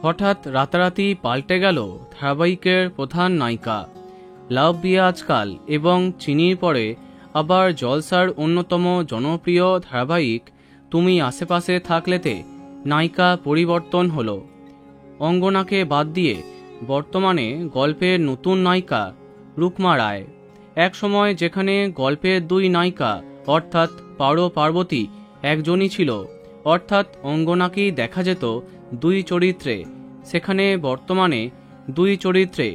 হঠাৎ রাতারাতি পাল্টে গেল ধারাবাহিকের প্রধান নায়িকা। লাভ বিয়ে আজকাল এবং চিনির পরে আবার জলসার অন্যতম জনপ্রিয় ধারাবাহিক তুমি আশেপাশে থাকলেতে নায়িকা পরিবর্তন হলো। অঙ্গনাকে বাদ দিয়ে বর্তমানে গল্পের নতুন নায়িকা রুকমা রায়। এক সময় যেখানে গল্পের দুই নায়িকা অর্থাৎ পারো পার্বতী একজনই ছিল, অর্থাৎ অঙ্গনাকেই দেখা যেত দুই চরিত্রে, সেখানে বর্তমানে দুই চরিত্রে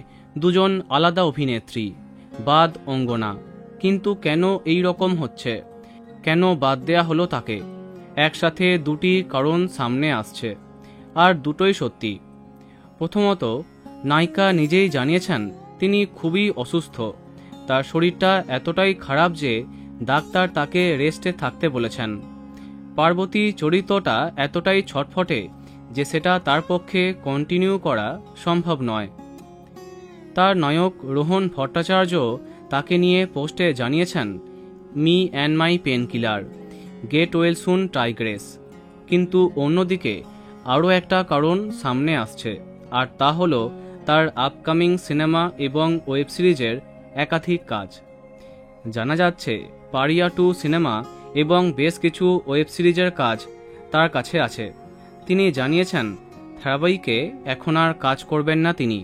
দুজন আলাদা অভিনেত্রী, বাদ অঙ্গনা। কিন্তু কেন এই রকম হচ্ছে, কেন বাদ দেয়া হলো তাকে? একসাথে দুটি কারণ সামনে আসছে, আর দুটোই সত্যি। প্রথমত, নায়িকা নিজেই জানিয়েছেন তিনি খুবই অসুস্থ। তার শরীরটা এতটাই খারাপ যে ডাক্তার তাকে রেস্টে থাকতে বলেছেন। পার্বতী চরিত্রটা এতটাই ছটফটে যে সেটা তার পক্ষে কন্টিনিউ করা সম্ভব নয়। তার নায়ক রোহন ভট্টাচার্য তাকে নিয়ে পোস্টে জানিয়েছেন, me and my pain killer, get well soon Tigress. কিন্তু অন্যদিকে আরও একটা কারণ সামনে আসছে, আর তা হলো তার আপকামিং সিনেমা এবং ওয়েব সিরিজের একাধিক কাজ। জানা যাচ্ছে পারিয়া 2 সিনেমা এবং বেশ কিছু ওয়েব সিরিজের কাজ তার কাছে আছে। তিনি জানিয়েছেন ধারাবাহিকে এখন আর কাজ করবেন না তিনি,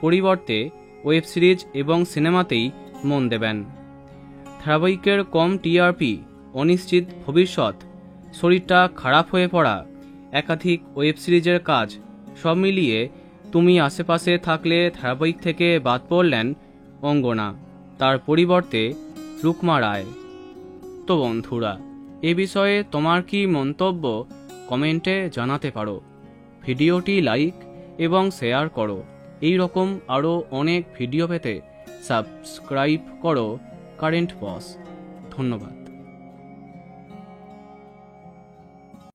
পরিবর্তে ওয়েব সিরিজ এবং সিনেমাতেই মন দেবেন। ধারাবাহিকের কম টিআরপি, অনিশ্চিত ভবিষ্যৎ, শরীরটা খারাপ হয়ে পড়া, একাধিক ওয়েব সিরিজের কাজ সব মিলিয়ে তুমি আশেপাশে থাকলে ধারাবাহিক থেকে বাদ পড়লেন অঙ্গনা, তার পরিবর্তে রুকমা রায়। তো বন্ধুরা, এ বিষয়ে তোমার কি মন্তব্য কমেন্টে জানাতে পারো। ভিডিওটি লাইক এবং শেয়ার করো। এই রকম আরও অনেক ভিডিও পেতে সাবস্ক্রাইব করো কারেন্ট বস। ধন্যবাদ।